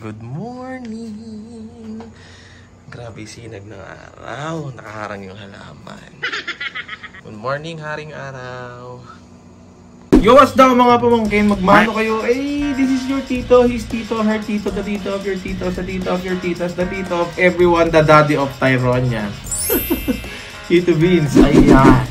Good morning! Grabe sinag ng araw. Nakaharang yung halaman. Good morning, haring araw. Yo, what's down mga pamangkin? Magmano kayo? Hey, this is your tito, his tito, her tito, the tito of your titos, the tito of your titos, the tito of everyone, the daddy of Tyronia. Tito Beans, ayan.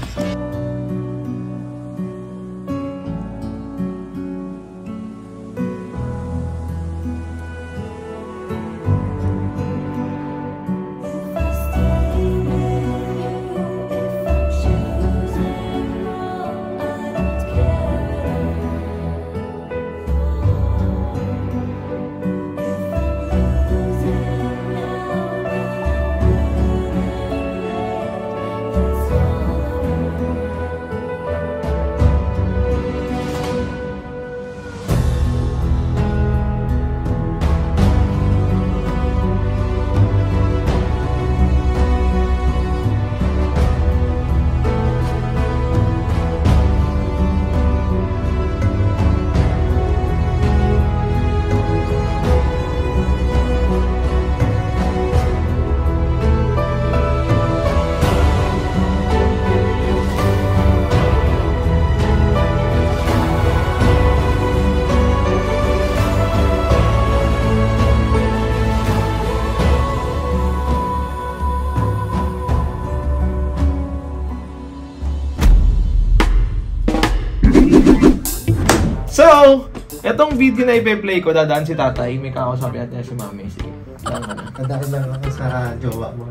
So, etong video na ipe-play ko, dadaan si tatay. May kakausapin natin si mami. Sige, Dadaan lang ako sa jowa mo.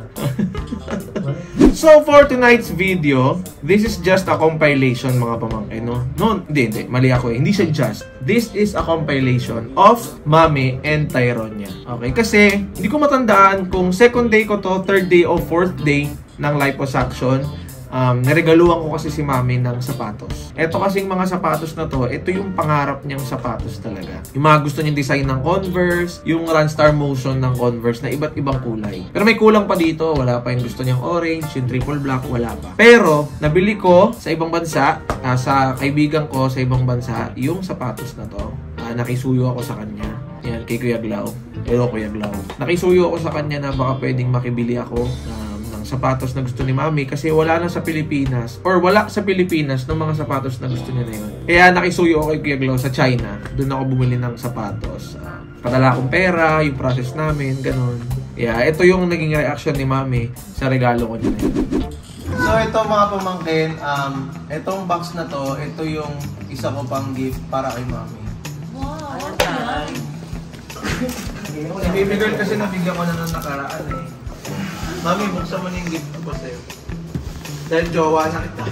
So, for tonight's video, this is just a compilation mga pamangkin, no? No, hindi. Mali ako eh. Hindi siya just. This is a compilation of Mami and Tyronia. Okay? Kasi, hindi ko matandaan kung second day ko to, third day o fourth day ng liposuction. Naregaluhan ko kasi si Mami ng sapatos. Ito kasing mga sapatos na to, ito yung pangarap niyang sapatos talaga. Yung mga gusto niyang design ng Converse, yung Runstar Motion ng Converse na iba't ibang kulay. Pero may kulang pa dito, wala pa yung gusto niyang orange, yung triple black, wala pa. Pero, nabili ko sa ibang bansa, sa kaibigan ko sa ibang bansa, yung sapatos na to. Nakisuyo ako sa kanya. Yan, kay Kuya Glau. Hello, Kuya Glau. Nakisuyo ako sa kanya na baka pwedeng makibili ako sapatos na gusto ni Mami kasi wala na sa Pilipinas or wala sa Pilipinas ng mga sapatos na gusto niya na yun. Kaya nakisuyo ako kay Kuya Glau sa China. Doon ako bumili ng sapatos. Padala akong pera, yung process namin, ganun. Yeah, ito yung naging reaction ni Mami sa regalo ko niya na yun. So ito mga pamangkin, itong box na to, ito yung isa ko pang gift para kay Mami. Wow! Si baby girl kasi nabigyan ko na ng nakaraan eh. Mami, buksan mo na yung gift ko sa'yo. Dahil jowa na kita.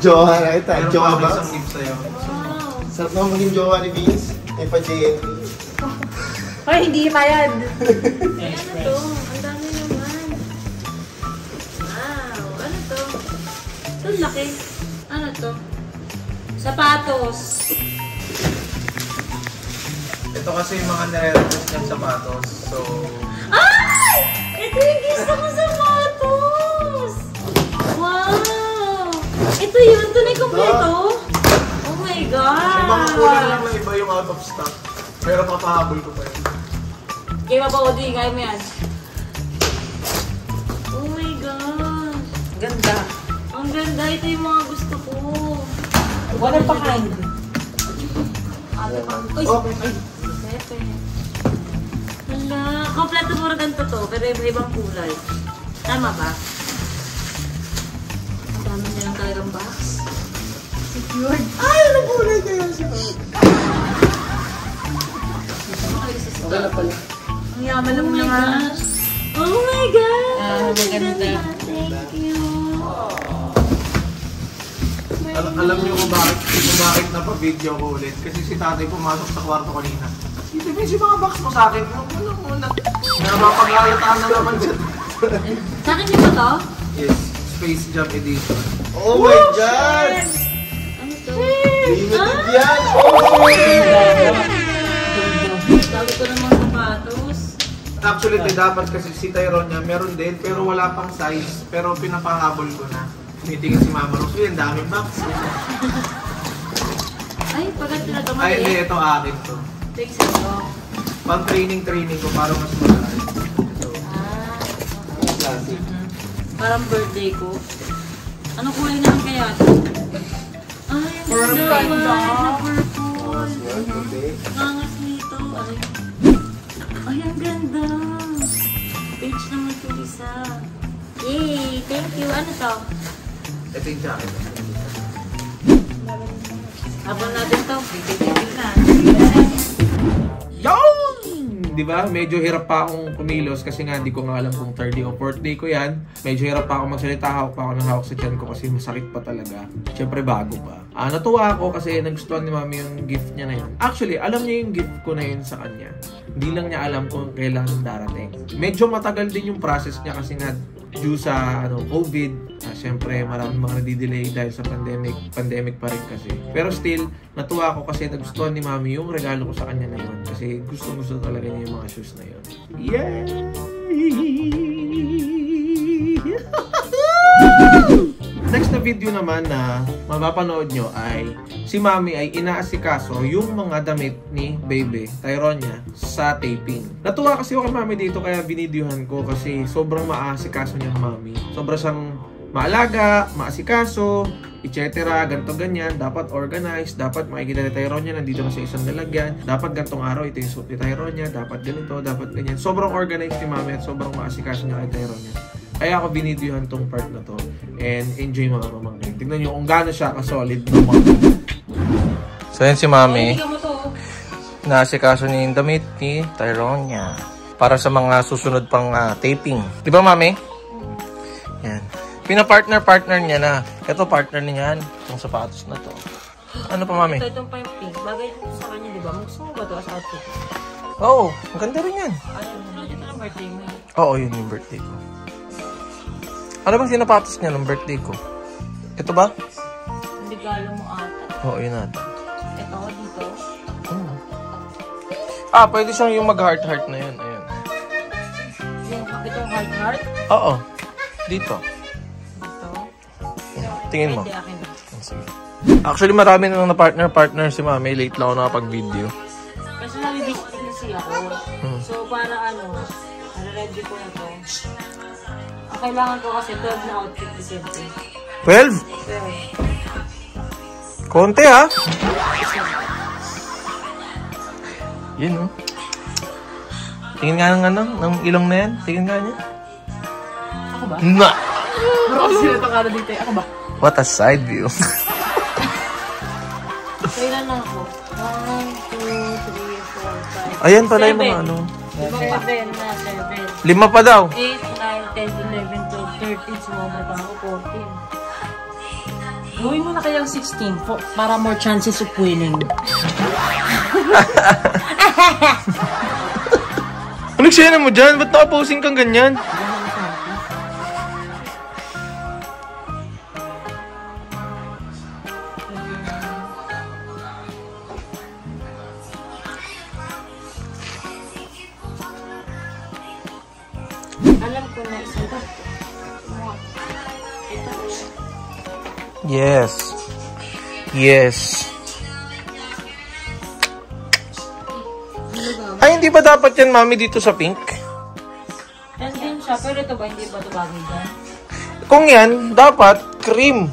Jowa na kita. Meron Jowa pa ba? isang gift sa'yo. Sarap naman maging jowa ni Vince. May pa-JNT. Hoy, hindi bayad. Ay, ano to? Ang dami naman. Wow, ano to? Ito laki. Ano to? Sapatos. Ito kasi yung mga nare-request niyang sapatos. So, Ay! Ito yung gusto ko sapatos! Wow! Ito yun? Tunay kompleto? Oh my sa mga kulay lang God! na iba yung out of stock. Pero papahabol ko pa yun. Kaya mapa-OD, kaya mo yan. Oh my God! Ganda. Ang ganda. Ito yung mga gusto ko. Walang pakain. Ate pa. Uy! Okay. Ay! Pepe. Hala. Kompleto mo rin ganito to, pero ibang kulay. Tama ba? Ang dami nilang talagang box. Secured. Ay, ano kulay kayo siya? Wala pala. Ang yaman lang naman. Oh my God! Ah, maganda. Thank you. Alam niyo kung bakit napa-video ko ulit. Kasi si tatay pumasok sa kwarto kanina. Ito ba yung mga box mo sa akin? Ano muna? Napapag-alataan na naman siya. Sa akin niyo ba to? Yes, Space Jam Edition. Oh my God! Ano to? Limited yan! Dami ko namang sapatos. Actually, dapat kasi si Tyronia meron din, pero wala pang size. Pero pinapahabol ko na. Tumitingin si Mama Rose, ang daming box. Ay, pagkat na ito Ay, hindi, mali. ito akin to. Ito yung sa'yo. Pang training ko para mas malalim. So, classic. Parang birthday ko. Ano kulay naman kaya ito? Ay, ang ganda na purple. Angas nito. Ay, ang ganda. Page naman ito isa. Yay! Thank you. Ano to? Ito yung jacket. Habang natin to, bibigyan na. Yun! Di ba? Medyo hirap pa akong kumilos kasi nga hindi ko nga alam kung 3rd day o 4th day ko yan. Medyo hirap pa ako magsalita, hawak pa ako ng hawak sa tiyan ko kasi masakit pa talaga. Siyempre bago pa. Natuwa ako kasi nagustuhan ni Mami yung gift niya na yun. Actually, alam niya yung gift ko na yun sa kanya. Hindi lang niya alam kung kailan darating. Medyo matagal din yung process niya kasi nga due sa COVID. Siyempre, maraming mga nadidelay dahil sa pandemic pa rin kasi. Pero still, natuwa ako kasi nagustuhan ni Mami yung regalo ko sa kanya na yun. Kasi gusto talaga niya yung mga shoes na yun. Yay! Next na video naman na mapapanood nyo ay si Mami ay inaasikaso yung mga damit ni Baby Tyronia sa taping. Natuwa kasi ako kay Mami dito kaya binidyohan ko kasi sobrang maasikaso niya Mami. Sobrang siyang maalaga, maasikaso, etc. Ganto ganyan, dapat organized, dapat makikita ni Tyronia nandito na sa isang lalagyan, dapat gantong araw ito yung suit ni Tyronia, dapat ganito, dapat ganyan. Sobrang organized ni Mami at sobrang maasikaso niya kay Tyronia. Kaya ako binidyohan tong part na to and enjoy mga pamangkin. Tignan nyo kung gaano siya ka-solid ng mga. So yan si Mami. Ay, mo to. Naasikaso niya yung damit ni Tyronia para sa mga susunod pang taping. Di ba Mami? Yan. Pina-partner niya na. Ito partner niya yan. Itong sapatos na to. Ano pa Mami? Itong pa yung pink. Bagay dito sa kanya, di ba? Gusto mo ba ito sa outfit? Oo, ang ganda rin yan. Ayun, ito ang birthday mo. Oo, yun yung birthday ko. Ano bang sinapatos niya nung birthday ko? Ito ba? Hindi galo mo ata. Oo, yun natin. Ito, dito. Pwede siyang yung mag-heart-heart na yun. Ayun. Itong heart-heart. Oo. Dito. Dito. Tingin mo. Pwede akin. Sige. Actually, marami na partner si Mami. Late lang ako nakapag-video. Kasi nabibisting kasi ako. So, para ready ko na to. Ang kailangan ko kasi 12 na outfit ni Siyempre. 12? Konti ha? Yun oh. Tingin nga ng ilong na yan. Tingin nga niya. Ako ba? Na! Ako sila itong dito. Ako ba? What a side view. Kailan na ako? 1, 2, 3, 4, 5. Ayan pala yung mga ano. 7 na, 7. 5 pa daw. 8, 9, 10, 11, 12, 13. Sumama pa ako, 14. Gawin mo na kayang 16 para more chances of winning. Anong sena mo dyan? Ba't nakaposing kang ganyan? Alam ko na isang ito. Yes. Yes. Ay, hindi ba dapat yan, Mami, dito sa pink? Yan din siya, pero ito ba, hindi ba ito bagay dyan? Kung yan, dapat cream.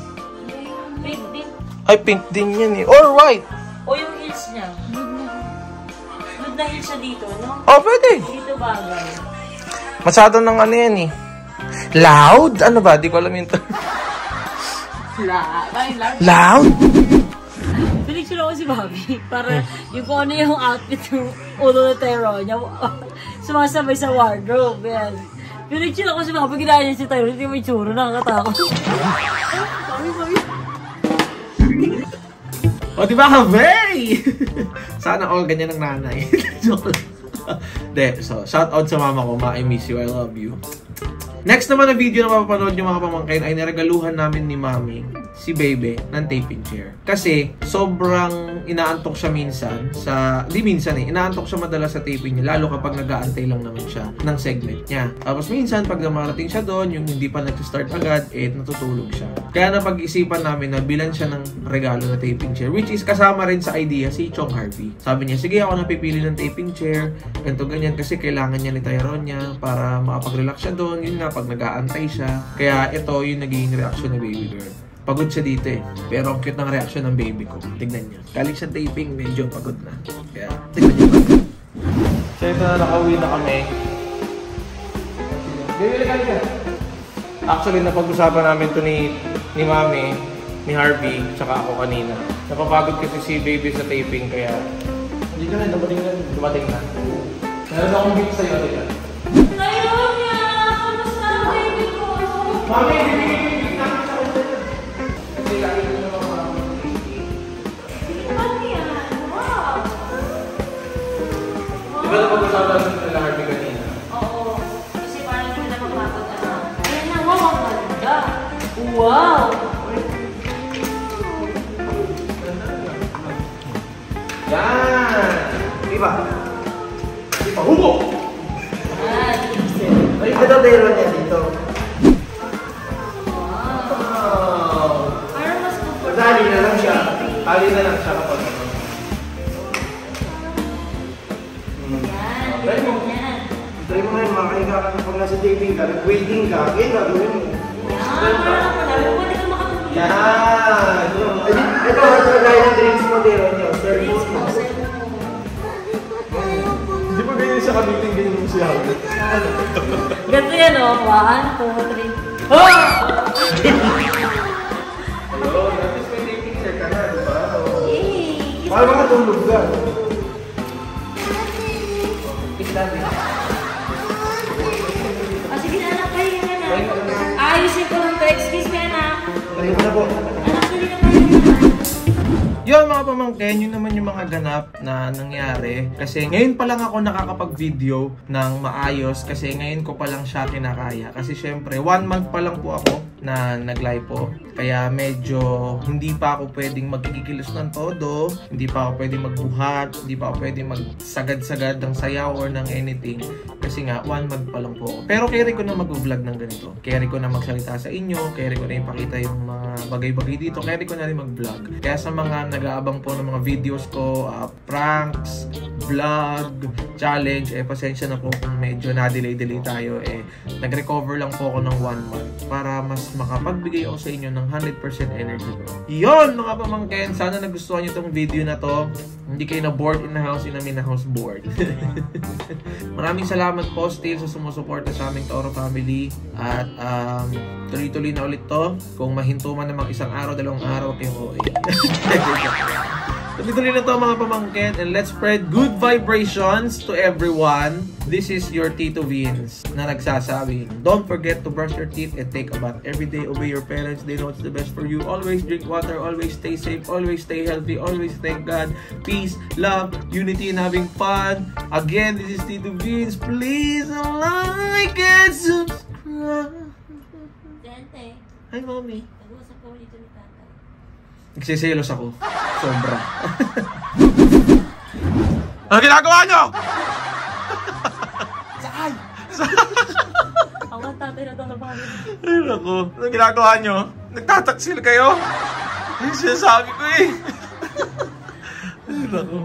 Pink din. Ay, pink din yan eh. Or white. O yung heels niya. Nude na heels siya dito, no? Oh, pwede. Dito bagay. Masyado ng ano yan eh. Loud? Ano ba? Di ko alam yung term. Loud? Pinicture ako si Bobby para yung kung ano yung outfit yung ulo na Tyronia sumasabay sa wardrobe. Yan. Pinicture ako si Bobby, ginaya niya si Tyronia, hindi may tsuro, nakakatakot. O, diba ka, Vey? Sana all ganyan ang nanay. Joke lang. De, so, shout out sa mama ko, Ma, I miss you, I love you. Next naman na video na mapapanood yung mga pamangkin ay niregaluhan namin ni Mami si Bebe ng taping chair. Kasi sobrang inaantok siya minsan inaantok siya madalas sa taping niya, lalo kapag nag-aantay lang naman siya ng segment niya. Tapos minsan pag namarating siya doon, yung hindi pa nag-start agad, natutulog siya. Kaya napag-isipan namin na bilan siya ng regalo na taping chair, which is kasama rin sa idea si Chong Harvey. Sabi niya, sige ako napipili ng taping chair, ganito ganyan, kasi kailangan niya ni Tyronia para makapag-relax siya doon. Yun nga, pag nag-aantay siya. Kaya ito yung naging reaction ng baby girl. Pagod siya dito pero ang cute ng reaction ng baby ko. Tignan niyo. Galing siya taping, medyo pagod na. Kaya, tignan niyo. So ito na, nakauwi na kami. Actually, napag-usapan namin to ni Mami, ni Harvey, tsaka ako kanina. Napapagod kasi si baby sa taping, kaya hindi ka na, dumating na. Meron akong gift sa'yo, diba? Tyronia! Kamusta ang baby ko? Mami, bibigyan namin sa kanya. Kasi lagi ko naman parang Ano yan? Wow! di ba napag-usapan namin nila Harvey kanina? Oo. Kasi parang hindi na mapapag Ayan na, wow! Ang ganda! Wow! Yan! Diba? Diba? Hugo! Ay, ito tayo niya dito. Parang mas comfortable. Dali na lang siya. Hali na lang siya kapag ano. Yan, yan. Try mo ngayon, makahiga ka na pag nasa taping ka, nag-waiting ka, gagawin mo. Yan, parang ako na. Pwede ka makatulog. Yan! Ito, ito gaya ng drinks mo, tayo niya. Service mo. Di ba ganyan siya kabiting, ganyan mo siya? Ganito yan, oh. 1, 2, 3. Oh! Ayun, at least may taping chair ka na, di ba? Yay! Para makatulog ka. Sige na, anak. Pahinga ka na. Ayusin ko lang to. Excuse me, anak. Try mo na po. Anak, dali na pahinga na. Yun mga pamangkin, yun naman yung mga ganap na nangyari. Kasi ngayon pa lang ako nakakapag-video ng maayos kasi ngayon ko pa lang siya kinakaya. Kasi syempre, 1 month pa lang po ako na nag-lipo. Kaya medyo hindi pa ako pwedeng magkikilos ng todo. Hindi pa ako pwedeng magbuhat. Hindi pa ako pwedeng magsagad-sagad ng sayaw or ng anything. Kasi nga, 1 month pa lang po ako. Pero carry ko na mag-vlog ng ganito. Carry ko na magsalita sa inyo. Carry ko na ipakita yung mga bagay-bagay dito. Carry ko na rin mag-vlog. Kaya sa mga nag-aabang po ng mga videos ko, pranks, vlog, challenge, pasensya na po kung medyo na-delay tayo. Nag-recover lang po ako ng 1 month para mas makapagbigay ako sa inyo ng 100% energy ko. Yun mga pamangkin, sana nagustuhan nyo itong video na to. Hindi kayo na bored in the house, in the house bored. Maraming salamat po still sa sumusuporta sa aming Toro family. At tuloy-tuloy na ulit to. Kung mahinto man namang 1 araw, 2 araw, kayo tuloy-tuloy na to mga pamangkin. And let's spread good vibrations to everyone. This is your Tito Vince na nagsasabing, don't forget to brush your teeth and take a bath every day. Obey your parents, they know what's the best for you. Always drink water, always stay safe, always stay healthy, always thank God. Peace, love, unity, and having fun. Again, this is Tito Vince. Please like and subscribe. Tente, Hi, Mommy. nag-uusap ko dito ni tatay. Nagsiselos ako. Sobra. Ano ginagawa nyo? Ako ang tatay na ito na bakit. Ay, naku. Ano ginagawa nyo? Nagtataksil kayo? Yung sinasabi ko eh. Ay, naku.